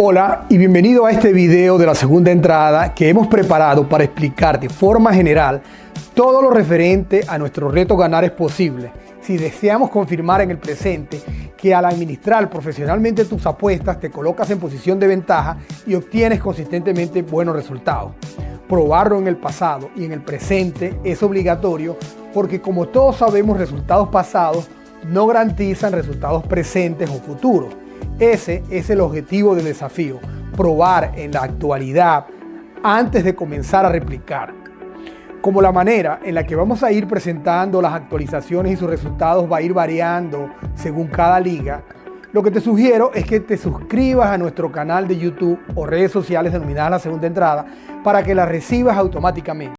Hola y bienvenido a este video de la segunda entrada que hemos preparado para explicar de forma general todo lo referente a nuestro reto Ganar es Posible. Si deseamos confirmar en el presente que al administrar profesionalmente tus apuestas te colocas en posición de ventaja y obtienes consistentemente buenos resultados. Probarlo en el pasado y en el presente es obligatorio porque, como todos sabemos, resultados pasados no garantizan resultados presentes o futuros. Ese es el objetivo del desafío, probar en la actualidad antes de comenzar a replicar. Como la manera en la que vamos a ir presentando las actualizaciones y sus resultados va a ir variando según cada liga, lo que te sugiero es que te suscribas a nuestro canal de YouTube o redes sociales denominadas La Segunda Entrada para que las recibas automáticamente.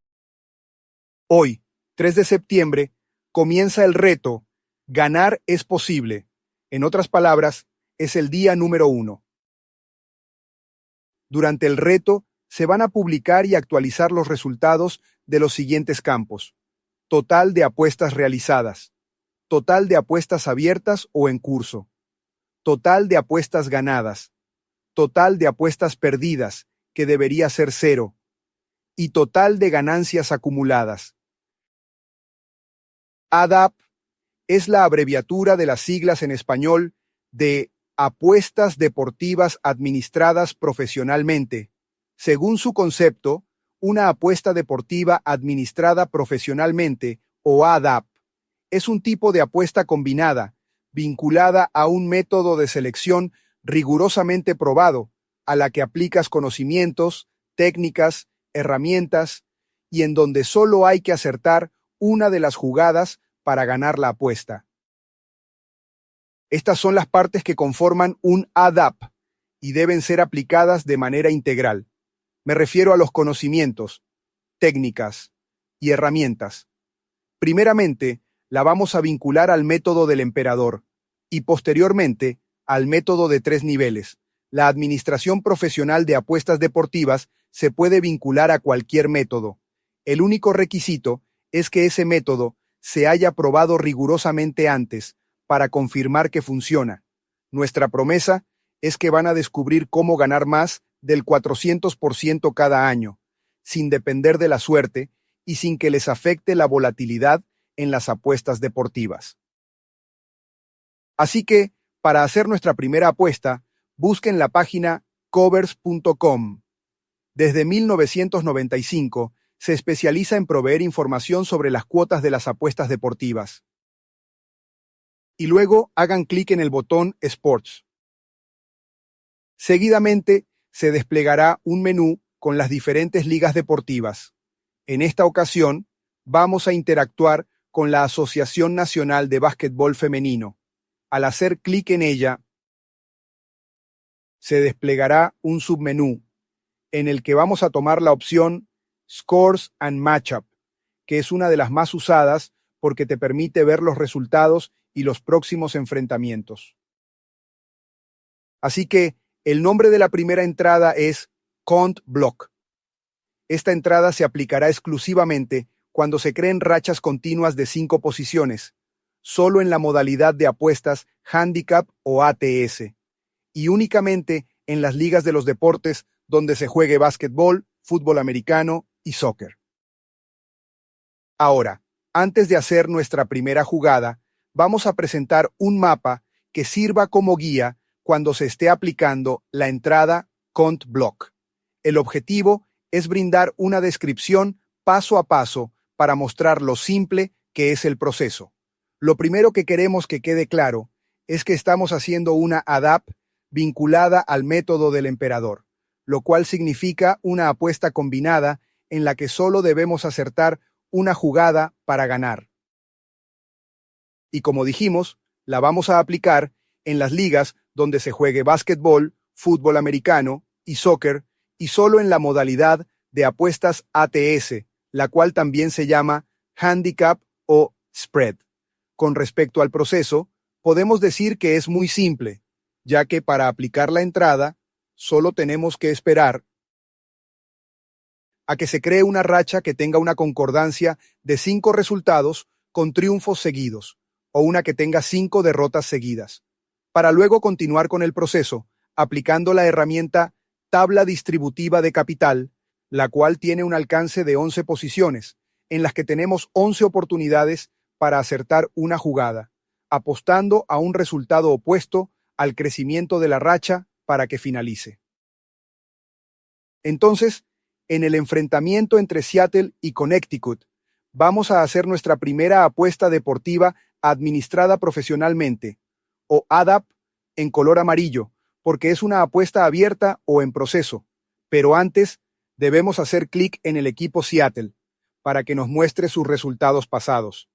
Hoy, 3 de septiembre, comienza el reto Ganar es Posible. En otras palabras, es el día número 1. Durante el reto se van a publicar y actualizar los resultados de los siguientes campos: total de apuestas realizadas, total de apuestas abiertas o en curso, total de apuestas ganadas, total de apuestas perdidas, que debería ser 0, y total de ganancias acumuladas. ADAP es la abreviatura de las siglas en español de Apuestas Deportivas Administradas Profesionalmente. Según su concepto, una apuesta deportiva administrada profesionalmente, o ADAP, es un tipo de apuesta combinada, vinculada a un método de selección rigurosamente probado, a la que aplicas conocimientos, técnicas, herramientas, y en donde solo hay que acertar una de las jugadas para ganar la apuesta. Estas son las partes que conforman un ADAP y deben ser aplicadas de manera integral. Me refiero a los conocimientos, técnicas y herramientas. Primeramente, la vamos a vincular al método del emperador y posteriormente al método de 3 niveles. La administración profesional de apuestas deportivas se puede vincular a cualquier método. El único requisito es que ese método se haya probado rigurosamente antes para confirmar que funciona. Nuestra promesa es que van a descubrir cómo ganar más del 400% cada año, sin depender de la suerte y sin que les afecte la volatilidad en las apuestas deportivas. Así que, para hacer nuestra primera apuesta, busquen la página covers.com. Desde 1995, se especializa en proveer información sobre las cuotas de las apuestas deportivas. Y luego hagan clic en el botón Sports. Seguidamente, se desplegará un menú con las diferentes ligas deportivas. En esta ocasión, vamos a interactuar con la Asociación Nacional de Básquetbol Femenino. Al hacer clic en ella, se desplegará un submenú en el que vamos a tomar la opción Scores and Matchup, que es una de las más usadas porque te permite ver los resultados y los próximos enfrentamientos. Así que el nombre de la primera entrada es Count Block. Esta entrada se aplicará exclusivamente cuando se creen rachas continuas de 5 posiciones, solo en la modalidad de apuestas Handicap o ATS, y únicamente en las ligas de los deportes donde se juegue básquetbol, fútbol americano y soccer. Ahora, antes de hacer nuestra primera jugada, vamos a presentar un mapa que sirva como guía cuando se esté aplicando la entrada Count Block. El objetivo es brindar una descripción paso a paso para mostrar lo simple que es el proceso. Lo primero que queremos que quede claro es que estamos haciendo una ADAP vinculada al método del emperador, lo cual significa una apuesta combinada en la que solo debemos acertar una jugada para ganar. Y como dijimos, la vamos a aplicar en las ligas donde se juegue básquetbol, fútbol americano y soccer, y solo en la modalidad de apuestas ATS, la cual también se llama Handicap o Spread. Con respecto al proceso, podemos decir que es muy simple, ya que para aplicar la entrada, solo tenemos que esperar a que se cree una racha que tenga una concordancia de 5 resultados con triunfos seguidos, o una que tenga 5 derrotas seguidas, para luego continuar con el proceso, aplicando la herramienta tabla distributiva de capital, la cual tiene un alcance de 11 posiciones, en las que tenemos 11 oportunidades para acertar una jugada, apostando a un resultado opuesto al crecimiento de la racha para que finalice. Entonces, en el enfrentamiento entre Seattle y Connecticut, vamos a hacer nuestra primera apuesta deportiva administrada profesionalmente, o ADAP en color amarillo, porque es una apuesta abierta o en proceso, pero antes debemos hacer clic en el equipo Seattle para que nos muestre sus resultados pasados.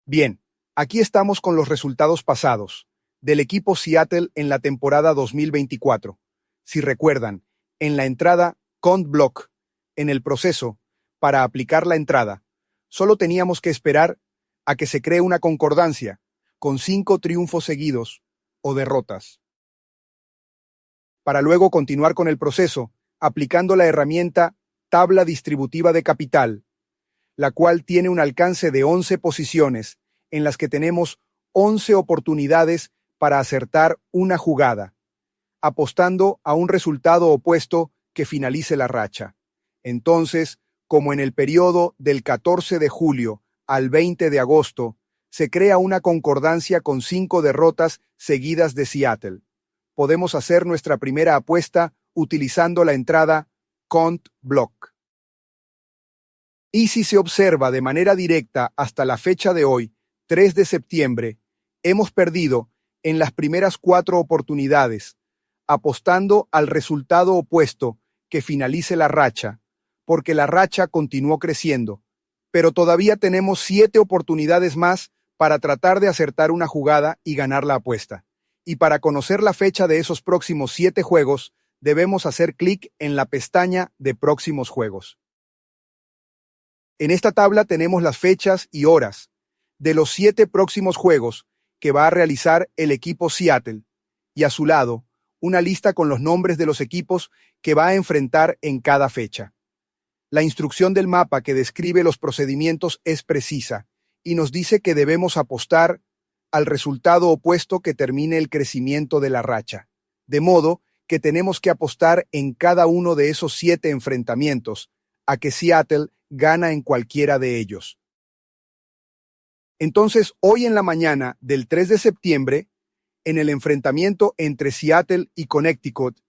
Bien, aquí estamos con los resultados pasados del equipo Seattle en la temporada 2024. Si recuerdan, en la entrada Count Block, en el proceso, para aplicar la entrada, solo teníamos que esperar a que se cree una concordancia con 5 triunfos seguidos o derrotas, para luego continuar con el proceso aplicando la herramienta tabla distributiva de capital, la cual tiene un alcance de 11 posiciones en las que tenemos 11 oportunidades para acertar una jugada, apostando a un resultado opuesto que finalice la racha. Entonces, como en el periodo del 14 de julio al 20 de agosto, se crea una concordancia con 5 derrotas seguidas de Seattle. Podemos hacer nuestra primera apuesta utilizando la entrada Count Block. Y si se observa de manera directa hasta la fecha de hoy, 3 de septiembre, hemos perdido en las primeras 4 oportunidades, apostando al resultado opuesto que finalice la racha, porque la racha continuó creciendo, pero todavía tenemos 7 oportunidades más para tratar de acertar una jugada y ganar la apuesta. Y para conocer la fecha de esos próximos 7 juegos, debemos hacer clic en la pestaña de próximos juegos. En esta tabla tenemos las fechas y horas de los 7 próximos juegos que va a realizar el equipo Seattle, y a su lado, una lista con los nombres de los equipos que va a enfrentar en cada fecha. La instrucción del mapa que describe los procedimientos es precisa y nos dice que debemos apostar al resultado opuesto que termine el crecimiento de la racha, de modo que tenemos que apostar en cada uno de esos 7 enfrentamientos a que Seattle gana en cualquiera de ellos. Entonces, hoy en la mañana del 3 de septiembre, en el enfrentamiento entre Seattle y Connecticut,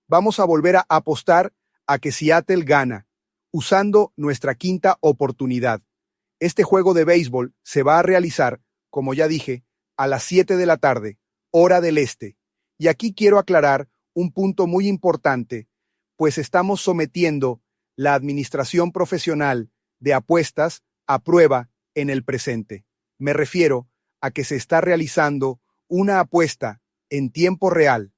vamos a volver a apostar a que Seattle gana, usando nuestra quinta oportunidad. Este juego de béisbol se va a realizar, como ya dije, a las 7 de la tarde, hora del este. Y aquí quiero aclarar un punto muy importante, pues estamos sometiendo la administración profesional de apuestas a prueba en el presente. Me refiero a que se está realizando una apuesta en tiempo real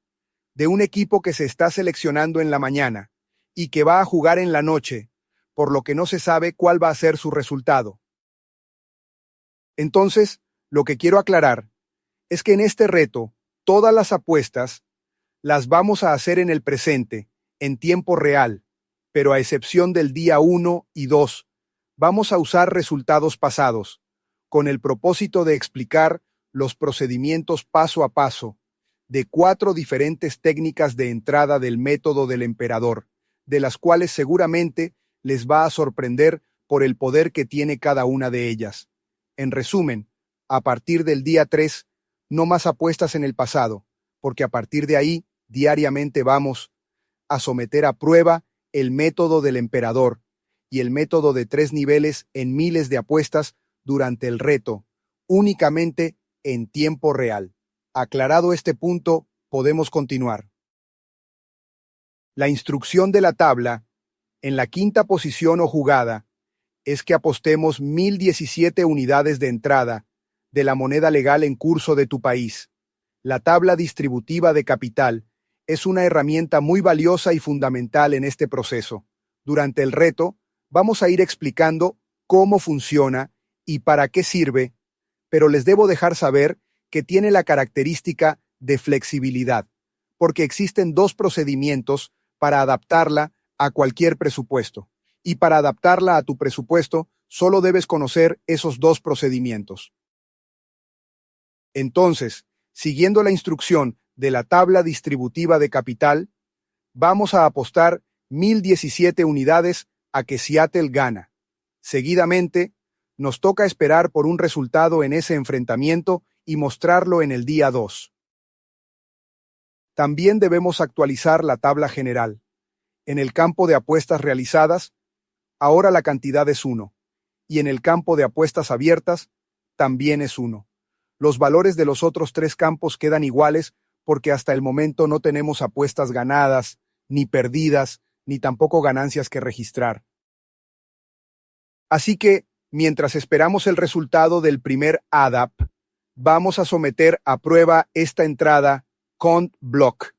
de un equipo que se está seleccionando en la mañana y que va a jugar en la noche, por lo que no se sabe cuál va a ser su resultado. Entonces, lo que quiero aclarar es que en este reto, todas las apuestas las vamos a hacer en el presente, en tiempo real, pero a excepción del día 1 y 2, vamos a usar resultados pasados, con el propósito de explicar los procedimientos paso a paso de 4 diferentes técnicas de entrada del método del emperador, de las cuales seguramente les va a sorprender por el poder que tiene cada una de ellas. En resumen, a partir del día 3, no más apuestas en el pasado, porque a partir de ahí, diariamente vamos a someter a prueba el método del emperador y el método de 3 niveles en miles de apuestas durante el reto, únicamente en tiempo real. Aclarado este punto, podemos continuar. La instrucción de la tabla, en la quinta posición o jugada, es que apostemos 1017 unidades de entrada de la moneda legal en curso de tu país. La tabla distributiva de capital es una herramienta muy valiosa y fundamental en este proceso. Durante el reto, vamos a ir explicando cómo funciona y para qué sirve, pero les debo dejar saber que tiene la característica de flexibilidad, porque existen 2 procedimientos para adaptarla a cualquier presupuesto, y para adaptarla a tu presupuesto solo debes conocer esos 2 procedimientos. Entonces, siguiendo la instrucción de la tabla distributiva de capital, vamos a apostar 1017 unidades a que Seattle gana. Seguidamente, nos toca esperar por un resultado en ese enfrentamiento y mostrarlo en el día 2. También debemos actualizar la tabla general. En el campo de apuestas realizadas, ahora la cantidad es 1, y en el campo de apuestas abiertas, también es 1. Los valores de los otros 3 campos quedan iguales porque hasta el momento no tenemos apuestas ganadas, ni perdidas, ni tampoco ganancias que registrar. Así que, mientras esperamos el resultado del primer ADAP, vamos a someter a prueba esta entrada Count Block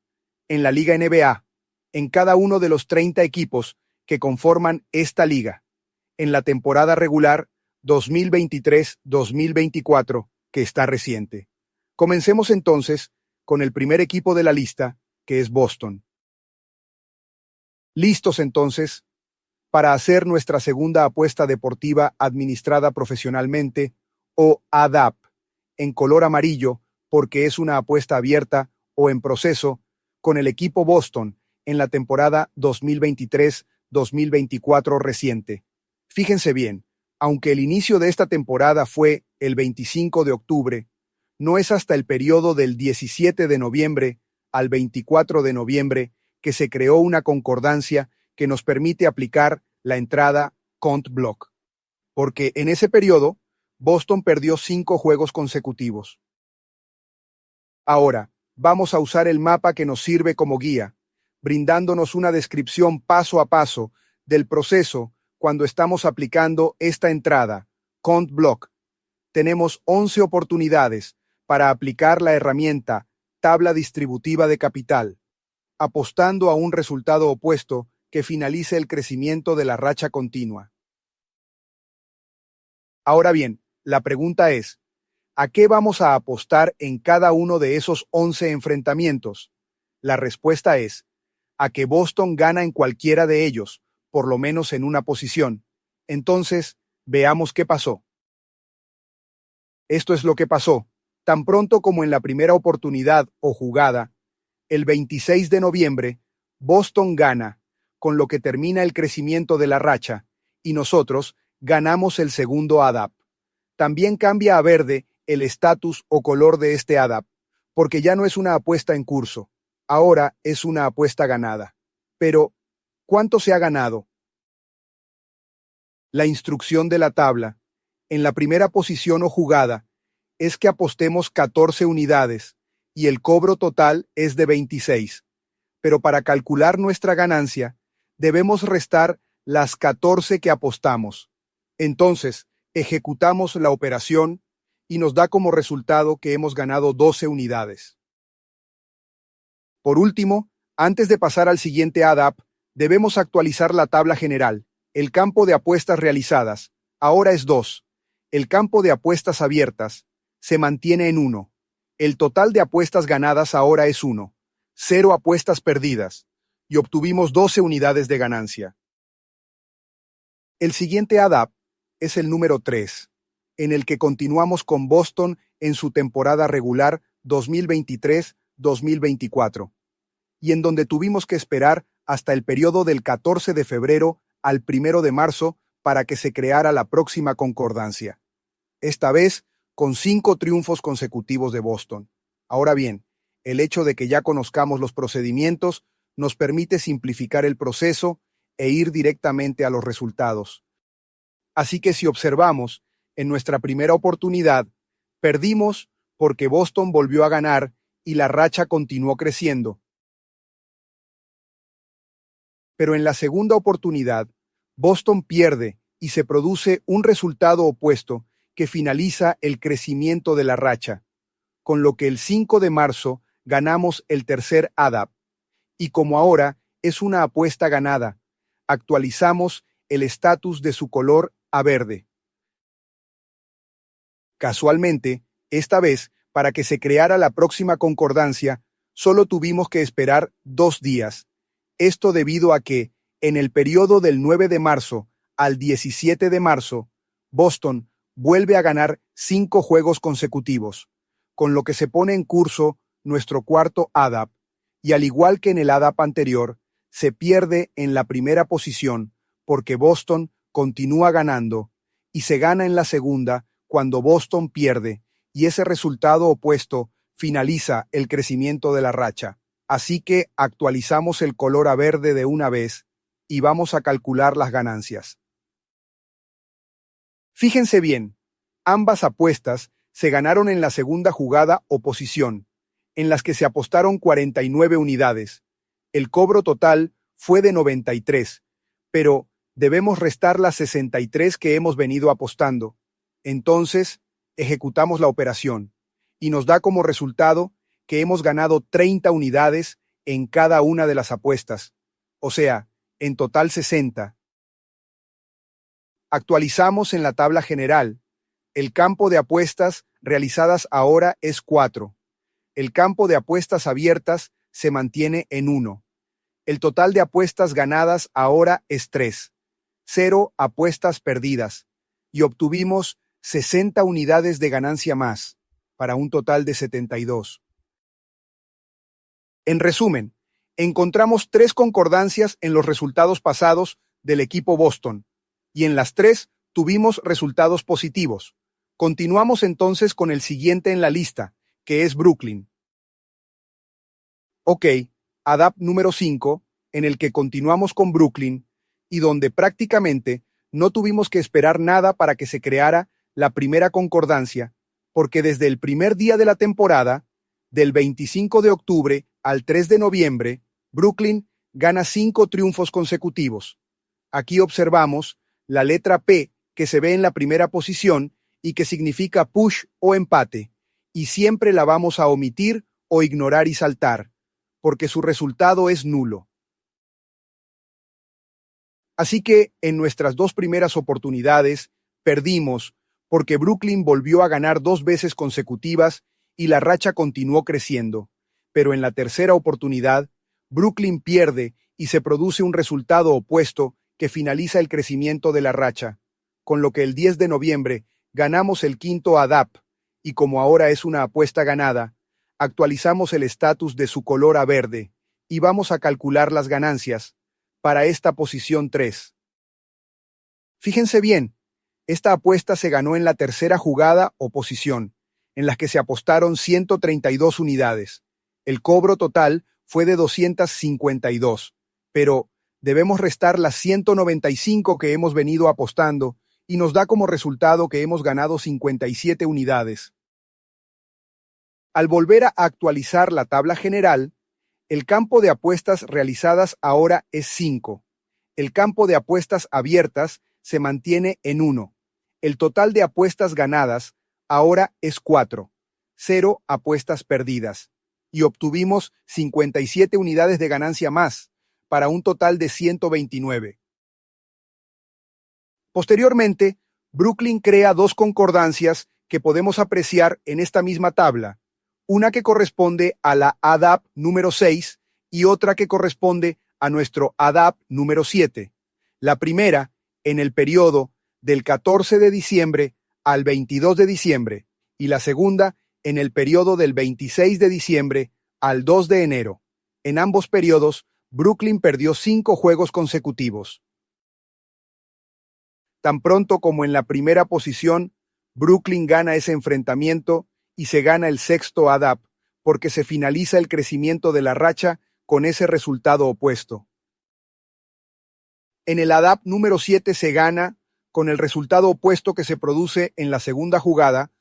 en la Liga NBA, en cada uno de los 30 equipos que conforman esta liga, en la temporada regular 2023-2024, que está reciente. Comencemos entonces con el primer equipo de la lista, que es Boston. ¿Listos entonces para hacer nuestra segunda apuesta deportiva administrada profesionalmente, o ADAP, en color amarillo porque es una apuesta abierta o en proceso, con el equipo Boston en la temporada 2023-2024 reciente? Fíjense bien, aunque el inicio de esta temporada fue el 25 de octubre, no es hasta el periodo del 17 de noviembre al 24 de noviembre que se creó una concordancia que nos permite aplicar la entrada Count Block, porque en ese periodo Boston perdió 5 juegos consecutivos. Ahora, vamos a usar el mapa que nos sirve como guía, brindándonos una descripción paso a paso del proceso cuando estamos aplicando esta entrada Count Block. Tenemos 11 oportunidades para aplicar la herramienta tabla distributiva de capital, apostando a un resultado opuesto que finalice el crecimiento de la racha continua. Ahora bien, la pregunta es, ¿a qué vamos a apostar en cada uno de esos 11 enfrentamientos? La respuesta es, a que Boston gana en cualquiera de ellos, por lo menos en una posición. Entonces, veamos qué pasó. Esto es lo que pasó. Tan pronto como en la primera oportunidad o jugada, el 26 de noviembre, Boston gana, con lo que termina el crecimiento de la racha, y nosotros ganamos el segundo ADAP. También cambia a verde el estatus o color de este ADAP, porque ya no es una apuesta en curso, ahora es una apuesta ganada. Pero, ¿cuánto se ha ganado? La instrucción de la tabla, en la primera posición o jugada, es que apostemos 14 unidades, y el cobro total es de 26. Pero para calcular nuestra ganancia, debemos restar las 14 que apostamos. Entonces, ejecutamos la operación y nos da como resultado que hemos ganado 12 unidades. Por último, antes de pasar al siguiente ADAP, debemos actualizar la tabla general. El campo de apuestas realizadas ahora es 2. El campo de apuestas abiertas se mantiene en 1. El total de apuestas ganadas ahora es 1. 0 apuestas perdidas, y obtuvimos 12 unidades de ganancia. El siguiente ADAP es el número 3, en el que continuamos con Boston en su temporada regular 2023-2024, y en donde tuvimos que esperar hasta el periodo del 14 de febrero al 1 de marzo para que se creara la próxima concordancia. Esta vez con 5 triunfos consecutivos de Boston. Ahora bien, el hecho de que ya conozcamos los procedimientos nos permite simplificar el proceso e ir directamente a los resultados. Así que si observamos, en nuestra primera oportunidad, perdimos porque Boston volvió a ganar y la racha continuó creciendo. Pero en la segunda oportunidad, Boston pierde y se produce un resultado opuesto que finaliza el crecimiento de la racha, con lo que el 5 de marzo ganamos el tercer ADAP. Y como ahora es una apuesta ganada, actualizamos el estatus de su color a verde. Casualmente, esta vez, para que se creara la próxima concordancia, solo tuvimos que esperar 2 días. Esto debido a que, en el periodo del 9 de marzo al 17 de marzo, Boston vuelve a ganar 5 juegos consecutivos, con lo que se pone en curso nuestro cuarto ADAP, y al igual que en el ADAP anterior, se pierde en la primera posición porque Boston continúa ganando y se gana en la segunda cuando Boston pierde, y ese resultado opuesto finaliza el crecimiento de la racha. Así que actualizamos el color a verde de una vez y vamos a calcular las ganancias. Fíjense bien, ambas apuestas se ganaron en la segunda jugada o posición, en las que se apostaron 49 unidades. El cobro total fue de 93, pero debemos restar las 63 que hemos venido apostando. Entonces, ejecutamos la operación, y nos da como resultado que hemos ganado 30 unidades en cada una de las apuestas, o sea, en total 60. Actualizamos en la tabla general. El campo de apuestas realizadas ahora es 4. El campo de apuestas abiertas se mantiene en 1. El total de apuestas ganadas ahora es 3. 0 apuestas perdidas. Y obtuvimos 60 unidades de ganancia más, para un total de 72. En resumen, encontramos 3 concordancias en los resultados pasados del equipo Boston, y en las 3 tuvimos resultados positivos. Continuamos entonces con el siguiente en la lista, que es Brooklyn. Ok, ADAP número 5, en el que continuamos con Brooklyn, y donde prácticamente no tuvimos que esperar nada para que se creara la primera concordancia, porque desde el primer día de la temporada, del 25 de octubre al 3 de noviembre, Brooklyn gana 5 triunfos consecutivos. Aquí observamos la letra P que se ve en la primera posición y que significa push o empate, y siempre la vamos a omitir o ignorar y saltar, porque su resultado es nulo. Así que en nuestras 2 primeras oportunidades perdimos porque Brooklyn volvió a ganar 2 veces consecutivas y la racha continuó creciendo. Pero en la tercera oportunidad, Brooklyn pierde y se produce un resultado opuesto que finaliza el crecimiento de la racha, con lo que el 10 de noviembre ganamos el quinto ADAP, y como ahora es una apuesta ganada, actualizamos el estatus de su color a verde, y vamos a calcular las ganancias para esta posición 3. Fíjense bien, esta apuesta se ganó en la tercera jugada o posición, en las que se apostaron 132 unidades. El cobro total fue de 252, pero debemos restar las 195 que hemos venido apostando y nos da como resultado que hemos ganado 57 unidades. Al volver a actualizar la tabla general, el campo de apuestas realizadas ahora es 5. El campo de apuestas abiertas se mantiene en 1. El total de apuestas ganadas ahora es 4. 0 apuestas perdidas. Y obtuvimos 57 unidades de ganancia más, para un total de 129. Posteriormente, Brooklyn crea 2 concordancias que podemos apreciar en esta misma tabla, una que corresponde a la ADAP número 6 y otra que corresponde a nuestro ADAP número 7. La primera, en el periodo del 14 de diciembre al 22 de diciembre, y la segunda, en el periodo del 26 de diciembre al 2 de enero. En ambos periodos, Brooklyn perdió 5 juegos consecutivos. Tan pronto como en la primera posición, Brooklyn gana ese enfrentamiento y se gana el sexto ADAP, porque se finaliza el crecimiento de la racha con ese resultado opuesto. En el ADAP número 7 se gana con el resultado opuesto que se produce en la segunda jugada.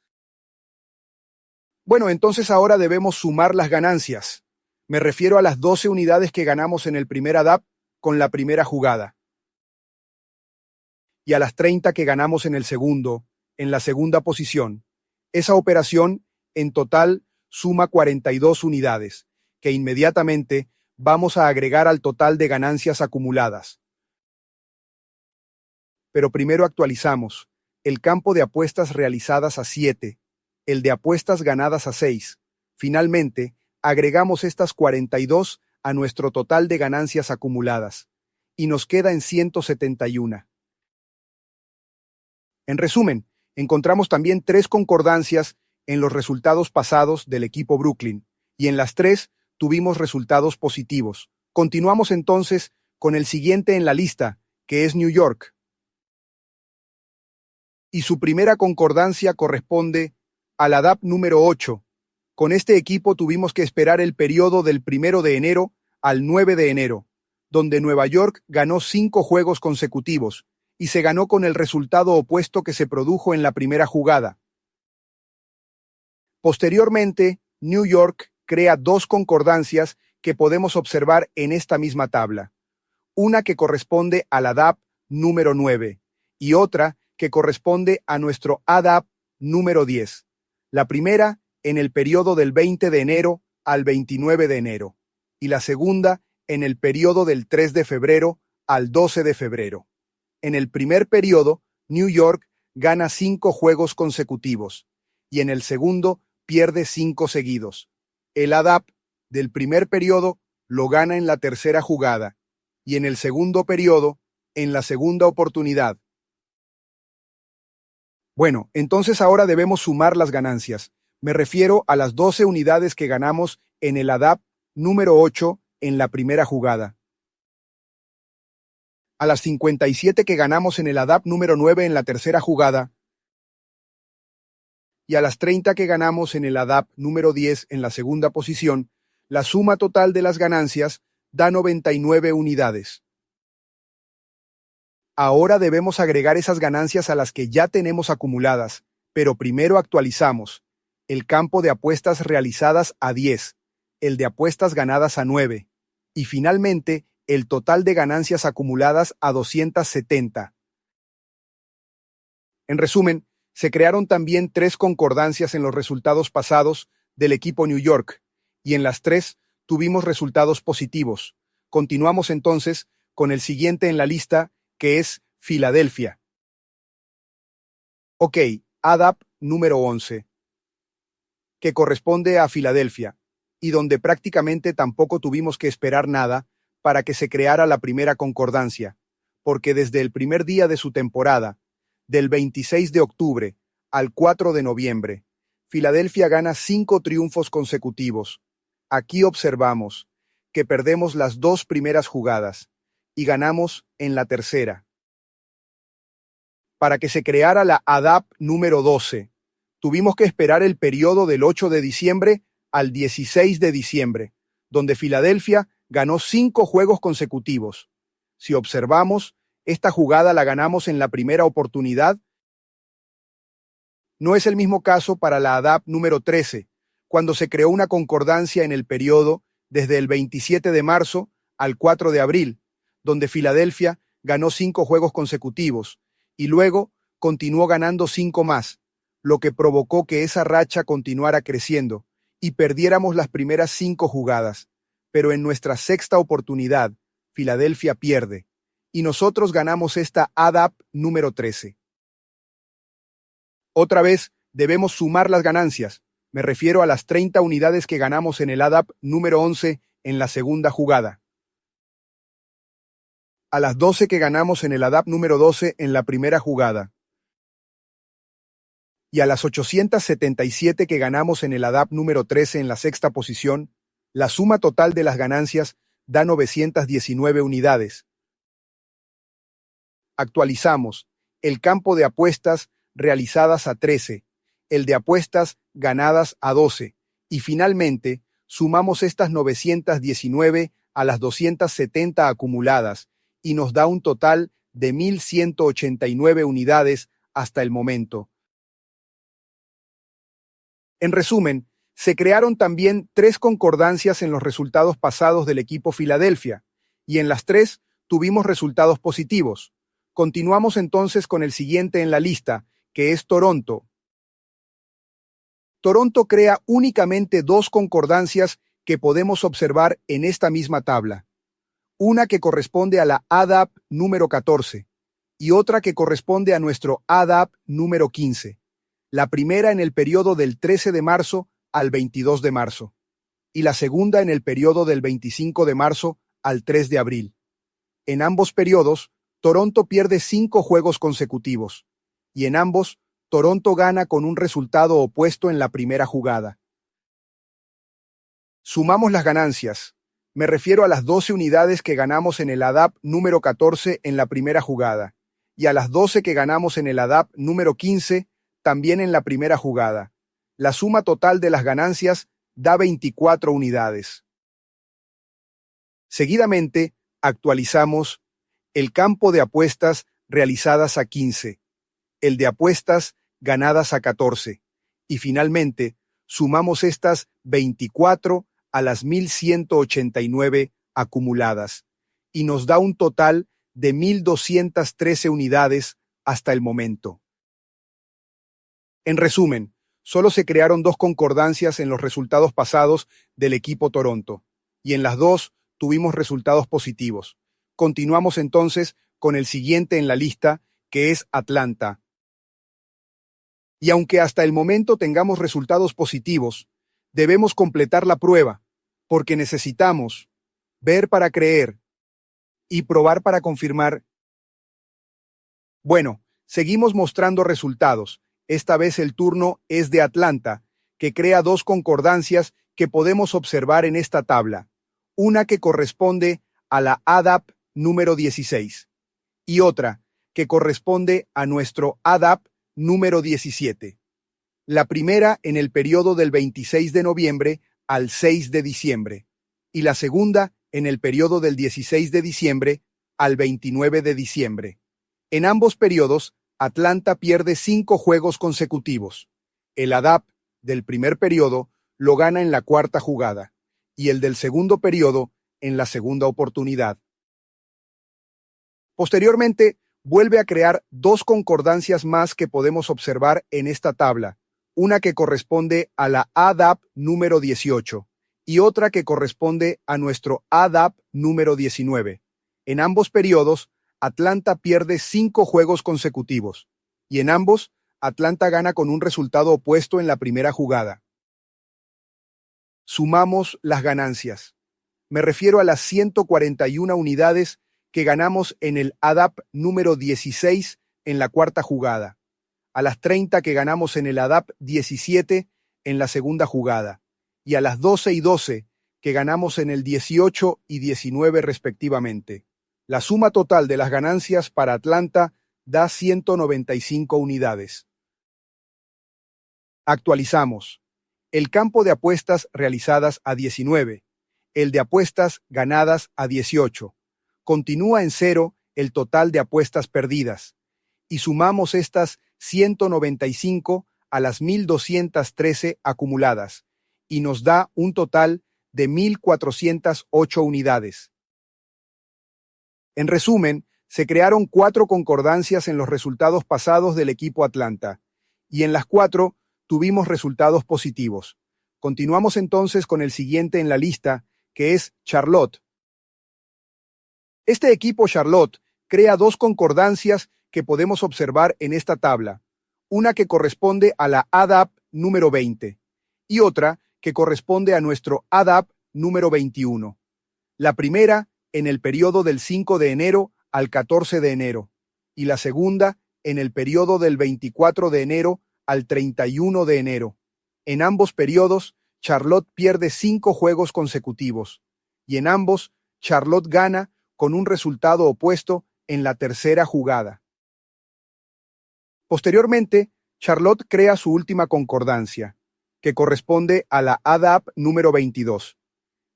Bueno, entonces ahora debemos sumar las ganancias. Me refiero a las 12 unidades que ganamos en el primer ADAP con la primera jugada, y a las 30 que ganamos en el segundo, en la segunda posición. Esa operación en total suma 42 unidades, que inmediatamente vamos a agregar al total de ganancias acumuladas. Pero primero actualizamos el campo de apuestas realizadas a 7, el de apuestas ganadas a 6. Finalmente, agregamos estas 42 a nuestro total de ganancias acumuladas, y nos queda en 171. En resumen, encontramos también 3 concordancias en los resultados pasados del equipo Brooklyn, y en las tres tuvimos resultados positivos. Continuamos entonces con el siguiente en la lista, que es New York. Y su primera concordancia corresponde a la DAP número 8. Con este equipo tuvimos que esperar el periodo del 1 de enero al 9 de enero, donde Nueva York ganó 5 juegos consecutivos, y se ganó con el resultado opuesto que se produjo en la primera jugada. Posteriormente, New York crea 2 concordancias que podemos observar en esta misma tabla. Una que corresponde a la DAP número 9 y otra que corresponde a nuestro ADAP número 10. La primera en el periodo del 20 de enero al 29 de enero y la segunda en el periodo del 3 de febrero al 12 de febrero. En el primer periodo, New York gana 5 juegos consecutivos y en el segundo pierde 5 seguidos. El ADAP del primer periodo lo gana en la tercera jugada y en el segundo periodo en la segunda oportunidad. Bueno, entonces ahora debemos sumar las ganancias. Me refiero a las 12 unidades que ganamos en el ADAP número 8 en la primera jugada, a las 57 que ganamos en el ADAP número 9 en la tercera jugada y a las 30 que ganamos en el ADAP número 10 en la segunda posición. La suma total de las ganancias da 99 unidades. Ahora debemos agregar esas ganancias a las que ya tenemos acumuladas, pero primero actualizamos el campo de apuestas realizadas a 10, el de apuestas ganadas a 9, y finalmente el total de ganancias acumuladas a 270. En resumen, se crearon también 3 concordancias en los resultados pasados del equipo New York, y en las 3 tuvimos resultados positivos. Continuamos entonces con el siguiente en la lista, que es Filadelfia. Ok, ADAP número 11, que corresponde a Filadelfia, y donde prácticamente tampoco tuvimos que esperar nada para que se creara la primera concordancia, porque desde el primer día de su temporada, del 26 de octubre al 4 de noviembre, Filadelfia gana 5 triunfos consecutivos. Aquí observamos que perdemos las 2 primeras jugadas y ganamos en la tercera. Para que se creara la ADAP número 12, tuvimos que esperar el periodo del 8 de diciembre al 16 de diciembre, donde Filadelfia ganó 5 juegos consecutivos. Si observamos, esta jugada la ganamos en la primera oportunidad. No es el mismo caso para la ADAP número 13, cuando se creó una concordancia en el periodo desde el 27 de marzo al 4 de abril, donde Filadelfia ganó 5 juegos consecutivos y luego continuó ganando 5 más, lo que provocó que esa racha continuara creciendo y perdiéramos las primeras 5 jugadas. Pero en nuestra sexta oportunidad, Filadelfia pierde y nosotros ganamos esta ADAP número 13. Otra vez debemos sumar las ganancias. Me refiero a las 30 unidades que ganamos en el ADAP número 11 en la segunda jugada, a las 12 que ganamos en el ADAP número 12 en la primera jugada, y a las 877 que ganamos en el ADAP número 13 en la sexta posición. La suma total de las ganancias da 919 unidades. Actualizamos el campo de apuestas realizadas a 13, el de apuestas ganadas a 12, y finalmente sumamos estas 919 a las 270 acumuladas, y nos da un total de 1.189 unidades hasta el momento. En resumen, se crearon también 3 concordancias en los resultados pasados del equipo Filadelfia, y en las 3 tuvimos resultados positivos. Continuamos entonces con el siguiente en la lista, que es Toronto. Toronto crea únicamente 2 concordancias que podemos observar en esta misma tabla. Una que corresponde a la ADAP número 14 y otra que corresponde a nuestro ADAP número 15. La primera en el periodo del 13 de marzo al 22 de marzo y la segunda en el periodo del 25 de marzo al 3 de abril. En ambos periodos, Toronto pierde 5 juegos consecutivos y en ambos, Toronto gana con un resultado opuesto en la primera jugada. Sumamos las ganancias. Me refiero a las 12 unidades que ganamos en el ADAP número 14 en la primera jugada, y a las 12 que ganamos en el ADAP número 15 también en la primera jugada. La suma total de las ganancias da 24 unidades. Seguidamente, actualizamos el campo de apuestas realizadas a 15, el de apuestas ganadas a 14, y finalmente, sumamos estas 24 a las 1.189 acumuladas, y nos da un total de 1.213 unidades hasta el momento. En resumen, solo se crearon 2 concordancias en los resultados pasados del equipo Toronto, y en las 2 tuvimos resultados positivos. Continuamos entonces con el siguiente en la lista, que es Atlanta. Y aunque hasta el momento tengamos resultados positivos, debemos completar la prueba, porque necesitamos ver para creer y probar para confirmar. Bueno, seguimos mostrando resultados. Esta vez el turno es de Atlanta, que crea 2 concordancias que podemos observar en esta tabla. Una que corresponde a la ADAP número 16 y otra que corresponde a nuestro ADAP número 17. La primera en el periodo del 26 de noviembre al 6 de diciembre y la segunda en el periodo del 16 de diciembre al 29 de diciembre. En ambos periodos, Atlanta pierde 5 juegos consecutivos. El ADAP del primer periodo lo gana en la cuarta jugada y el del segundo periodo en la segunda oportunidad. Posteriormente, vuelve a crear 2 concordancias más que podemos observar en esta tabla, una que corresponde a la ADAP número 18 y otra que corresponde a nuestro ADAP número 19. En ambos periodos, Atlanta pierde 5 juegos consecutivos, y en ambos, Atlanta gana con un resultado opuesto en la primera jugada. Sumamos las ganancias. Me refiero a las 141 unidades que ganamos en el ADAP número 16 en la cuarta jugada, a las 30 que ganamos en el ADAP 17 en la segunda jugada, y a las 12 y 12 que ganamos en el 18 y 19 respectivamente. La suma total de las ganancias para Atlanta da 195 unidades. Actualizamos. El campo de apuestas realizadas a 19, el de apuestas ganadas a 18. Continúa en 0 el total de apuestas perdidas, y sumamos estas 195 a las 1.213 acumuladas, y nos da un total de 1.408 unidades. En resumen, se crearon 4 concordancias en los resultados pasados del equipo Atlanta, y en las 4 tuvimos resultados positivos. Continuamos entonces con el siguiente en la lista, que es Charlotte. Este equipo Charlotte crea 2 concordancias que podemos observar en esta tabla, una que corresponde a la ADAP número 20 y otra que corresponde a nuestro ADAP número 21. La primera en el periodo del 5 de enero al 14 de enero y la segunda en el periodo del 24 de enero al 31 de enero. En ambos periodos, Charlotte pierde 5 juegos consecutivos y en ambos, Charlotte gana con un resultado opuesto en la tercera jugada. Posteriormente, Charlotte crea su última concordancia, que corresponde a la ADAP número 22,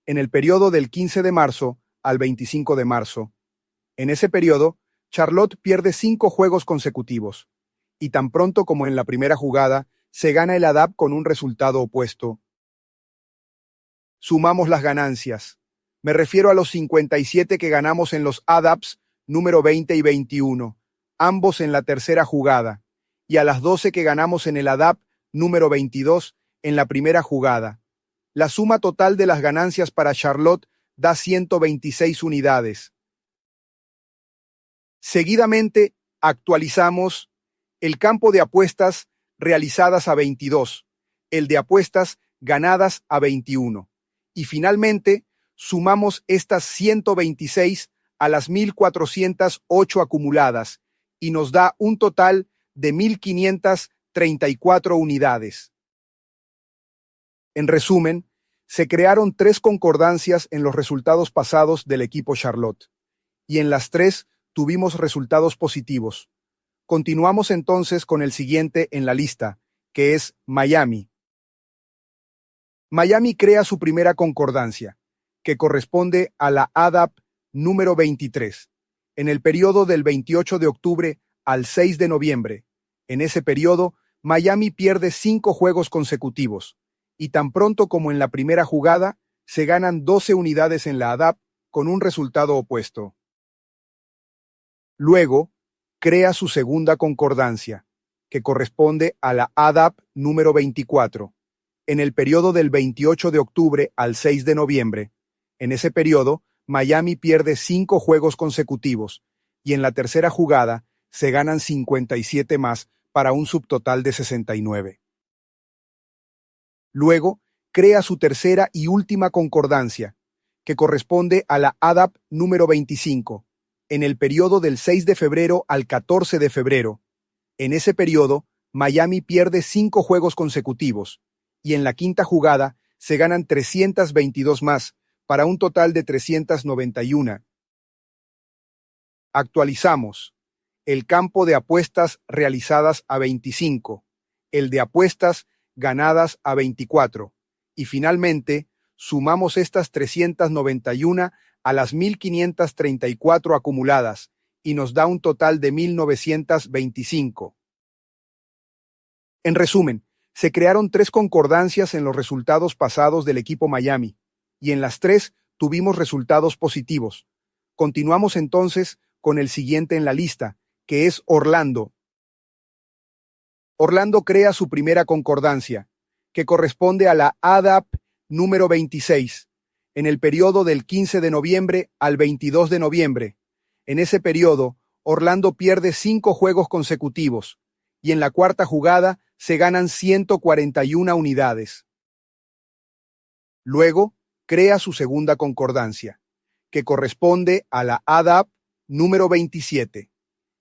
en el periodo del 15 de marzo al 25 de marzo. En ese periodo, Charlotte pierde 5 juegos consecutivos, y tan pronto como en la primera jugada, se gana el ADAP con un resultado opuesto. Sumamos las ganancias. Me refiero a los 57 que ganamos en los ADAPs número 20 y 21, ambos en la tercera jugada, y a las 12 que ganamos en el ADAP número 22 en la primera jugada. La suma total de las ganancias para Charlotte da 126 unidades. Seguidamente, actualizamos el campo de apuestas realizadas a 22, el de apuestas ganadas a 21, y finalmente, sumamos estas 126 a las 1.408 acumuladas y nos da un total de 1.534 unidades. En resumen, Se crearon 3 concordancias en los resultados pasados del equipo Charlotte, y en las 3 tuvimos resultados positivos. Continuamos entonces con el siguiente en la lista, que es Miami. Miami crea su primera concordancia, que corresponde a la ADAP número 23, en el periodo del 28 de octubre al 6 de noviembre. En ese periodo, Miami pierde 5 juegos consecutivos, y tan pronto como en la primera jugada, se ganan 12 unidades en la ADAP con un resultado opuesto. Luego, crea su segunda concordancia, que corresponde a la ADAP número 24, en el periodo del 28 de octubre al 6 de noviembre. En ese periodo, Miami pierde 5 juegos consecutivos, y en la tercera jugada se ganan 57 más para un subtotal de 69. Luego, crea su tercera y última concordancia, que corresponde a la ADAP número 25, en el periodo del 6 de febrero al 14 de febrero. En ese periodo, Miami pierde 5 juegos consecutivos, y en la quinta jugada se ganan 322 más, para un total de 391. Actualizamos. El campo de apuestas realizadas a 25, el de apuestas ganadas a 24, y finalmente sumamos estas 391 a las 1534 acumuladas, y nos da un total de 1925. En resumen, se crearon 3 concordancias en los resultados pasados del equipo Miami, y en las 3 tuvimos resultados positivos. Continuamos entonces con el siguiente en la lista, que es Orlando. Orlando crea su primera concordancia, que corresponde a la ADAP número 26, en el periodo del 15 de noviembre al 22 de noviembre. En ese periodo, Orlando pierde 5 juegos consecutivos, y en la cuarta jugada se ganan 141 unidades. Luego, crea su segunda concordancia, que corresponde a la ADAP número 27,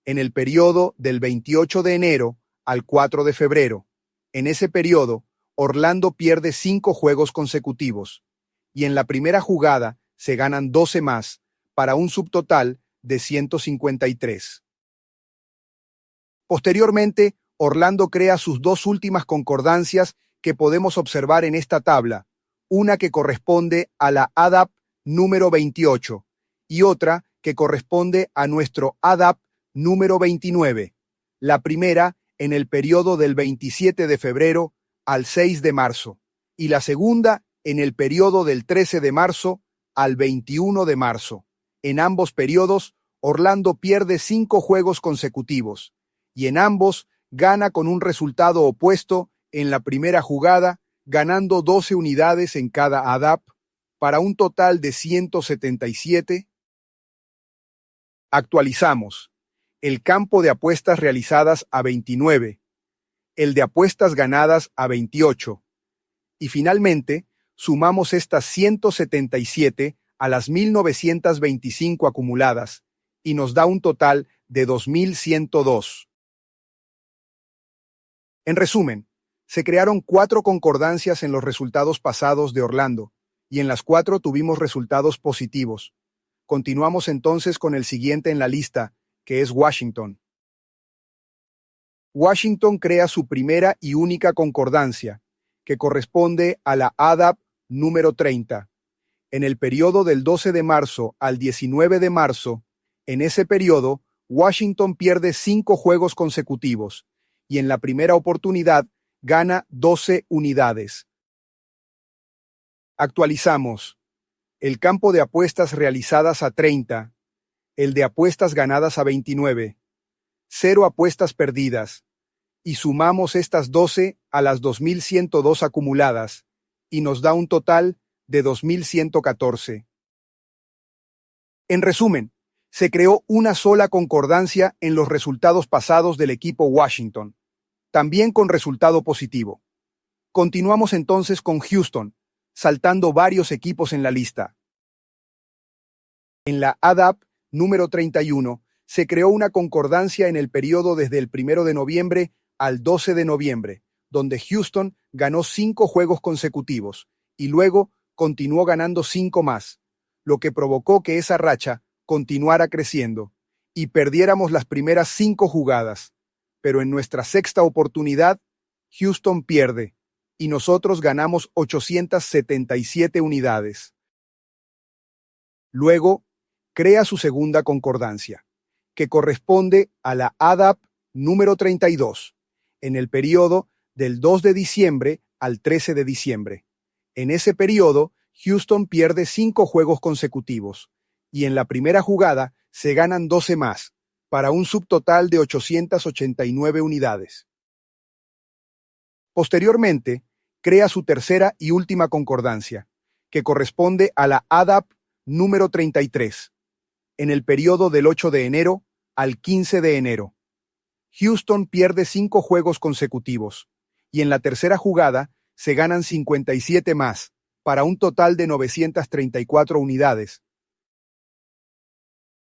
en el periodo del 28 de enero al 4 de febrero. En ese periodo, Orlando pierde 5 juegos consecutivos, y en la primera jugada se ganan 12 más, para un subtotal de 153. Posteriormente, Orlando crea sus 2 últimas concordancias que podemos observar en esta tabla, una que corresponde a la ADAP número 28 y otra que corresponde a nuestro ADAP número 29, la primera en el periodo del 27 de febrero al 6 de marzo y la segunda en el periodo del 13 de marzo al 21 de marzo. En ambos periodos, Orlando pierde 5 juegos consecutivos y en ambos gana con un resultado opuesto en la primera jugada, ganando 12 unidades en cada ADAP para un total de 177. Actualizamos. El campo de apuestas realizadas a 29, el de apuestas ganadas a 28, y finalmente sumamos estas 177 a las 1925 acumuladas, y nos da un total de 2102. En resumen, se crearon 4 concordancias en los resultados pasados de Orlando, y en las 4 tuvimos resultados positivos. Continuamos entonces con el siguiente en la lista, que es Washington. Washington crea su primera y única concordancia, que corresponde a la ADAP número 30. En el periodo del 12 de marzo al 19 de marzo, en ese periodo, Washington pierde 5 juegos consecutivos, y en la primera oportunidad gana 12 unidades. Actualizamos. El campo de apuestas realizadas a 30, el de apuestas ganadas a 29, 0 apuestas perdidas, y sumamos estas 12 a las 2102 acumuladas, y nos da un total de 2114. En resumen, se creó una sola concordancia en los resultados pasados del equipo Washington, también con resultado positivo. Continuamos entonces con Houston, saltando varios equipos en la lista. En la ADAP número 31, se creó una concordancia en el periodo desde el 1 de noviembre al 12 de noviembre, donde Houston ganó 5 juegos consecutivos, y luego continuó ganando 5 más, lo que provocó que esa racha continuara creciendo y perdiéramos las primeras 5 jugadas. Pero en nuestra sexta oportunidad, Houston pierde y nosotros ganamos 877 unidades. Luego, crea su segunda concordancia, que corresponde a la ADAP número 32, en el periodo del 2 de diciembre al 13 de diciembre. En ese periodo, Houston pierde 5 juegos consecutivos, y en la primera jugada se ganan 12 más, para un subtotal de 889 unidades. Posteriormente, crea su tercera y última concordancia, que corresponde a la ADAP número 33, en el periodo del 8 de enero al 15 de enero. Houston pierde 5 juegos consecutivos, y en la tercera jugada se ganan 57 más, para un total de 934 unidades.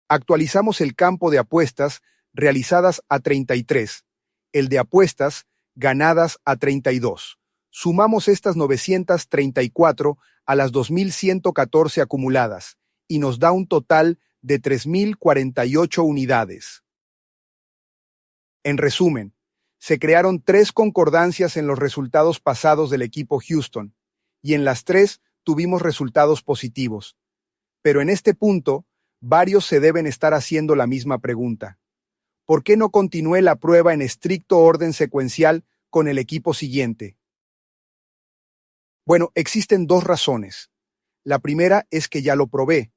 Actualizamos el campo de apuestas realizadas a 33, el de apuestas ganadas a 32. Sumamos estas 934 a las 2.114 acumuladas y nos da un total de 3.048 unidades. En resumen, se crearon 3 concordancias en los resultados pasados del equipo Houston, y en las 3 tuvimos resultados positivos. Pero en este punto, varios se deben estar haciendo la misma pregunta. ¿Por qué no continué la prueba en estricto orden secuencial con el equipo siguiente? Bueno, existen 2 razones. La primera es que ya lo probé,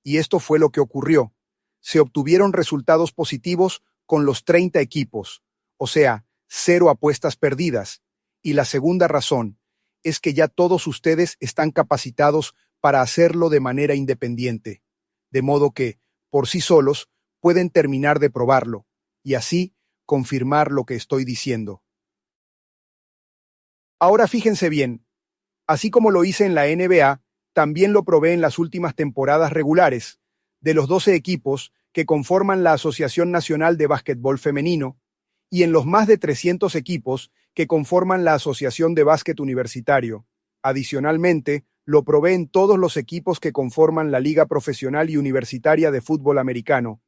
y esto fue lo que ocurrió. Se obtuvieron resultados positivos con los 30 equipos, o sea, 0 apuestas perdidas. Y la segunda razón es que ya todos ustedes están capacitados para hacerlo de manera independiente, de modo que, por sí solos, pueden terminar de probarlo, y así confirmar lo que estoy diciendo. Ahora fíjense bien, así como lo hice en la NBA, también lo probé en las últimas temporadas regulares, de los 12 equipos que conforman la Asociación Nacional de Básquetbol Femenino, y en los más de 300 equipos que conforman la Asociación de Básquet Universitario. Adicionalmente, lo probé en todos los equipos que conforman la Liga Profesional y Universitaria de Fútbol Americano.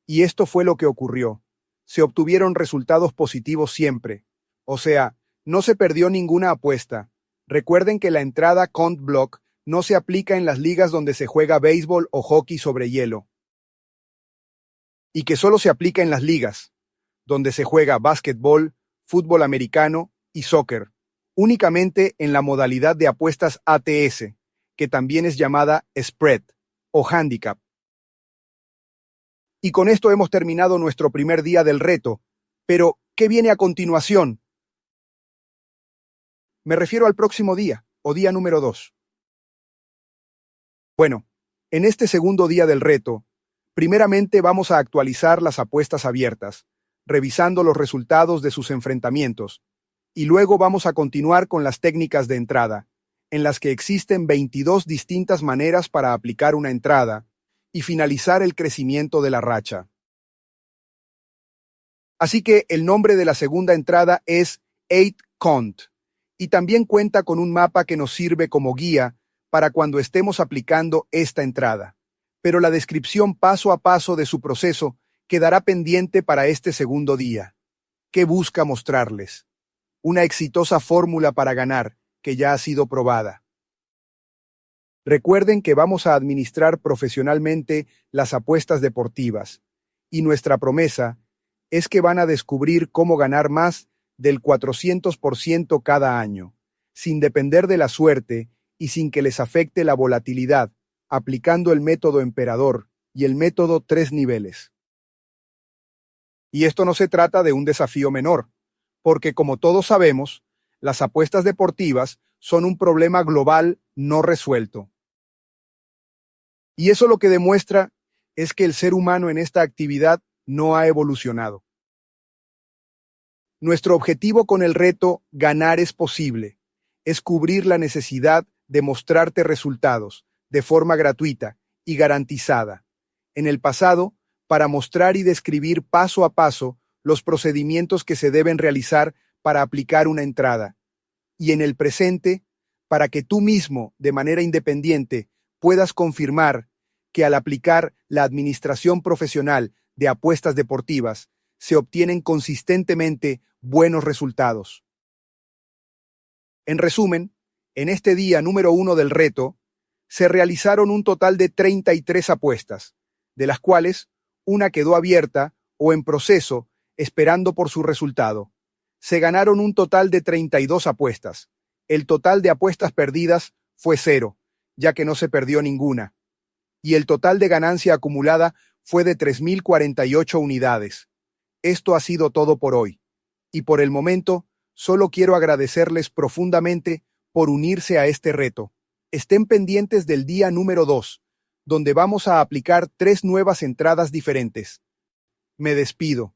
Y esto fue lo que ocurrió. Se obtuvieron resultados positivos siempre. O sea, no se perdió ninguna apuesta. Recuerden que la entrada Count Block no se aplica en las ligas donde se juega béisbol o hockey sobre hielo. Y que solo se aplica en las ligas donde se juega básquetbol, fútbol americano y soccer, únicamente en la modalidad de apuestas ATS, que también es llamada spread o handicap. Y con esto hemos terminado nuestro primer día del reto. Pero, ¿qué viene a continuación? Me refiero al próximo día, o día número 2. Bueno, en este segundo día del reto, primeramente vamos a actualizar las apuestas abiertas, revisando los resultados de sus enfrentamientos, y luego vamos a continuar con las técnicas de entrada, en las que existen 22 distintas maneras para aplicar una entrada y finalizar el crecimiento de la racha. Así que el nombre de la segunda entrada es 8 Count, y también cuenta con un mapa que nos sirve como guía para cuando estemos aplicando esta entrada. Pero la descripción paso a paso de su proceso quedará pendiente para este segundo día. ¿Qué busca mostrarles? Una exitosa fórmula para ganar que ya ha sido probada. Recuerden que vamos a administrar profesionalmente las apuestas deportivas, y nuestra promesa es que van a descubrir cómo ganar más del 400% cada año, sin depender de la suerte y sin que les afecte la volatilidad, aplicando el método emperador y el método 3 niveles. Y esto no se trata de un desafío menor, porque como todos sabemos, las apuestas deportivas son un problema global no resuelto. Y eso lo que demuestra es que el ser humano en esta actividad no ha evolucionado. Nuestro objetivo con el reto Ganar es posible es cubrir la necesidad de mostrarte resultados de forma gratuita y garantizada. En el pasado, para mostrar y describir paso a paso los procedimientos que se deben realizar para aplicar una entrada. Y en el presente, para que tú mismo, de manera independiente, puedas confirmar que al aplicar la administración profesional de apuestas deportivas, se obtienen consistentemente buenos resultados. En resumen, en este día número 1 del reto, se realizaron un total de 33 apuestas, de las cuales una quedó abierta o en proceso, esperando por su resultado. Se ganaron un total de 32 apuestas. El total de apuestas perdidas fue 0, ya que no se perdió ninguna. Y el total de ganancia acumulada fue de 3.048 unidades. Esto ha sido todo por hoy. Y por el momento, solo quiero agradecerles profundamente por unirse a este reto. Estén pendientes del día número 2, donde vamos a aplicar 3 nuevas entradas diferentes. Me despido.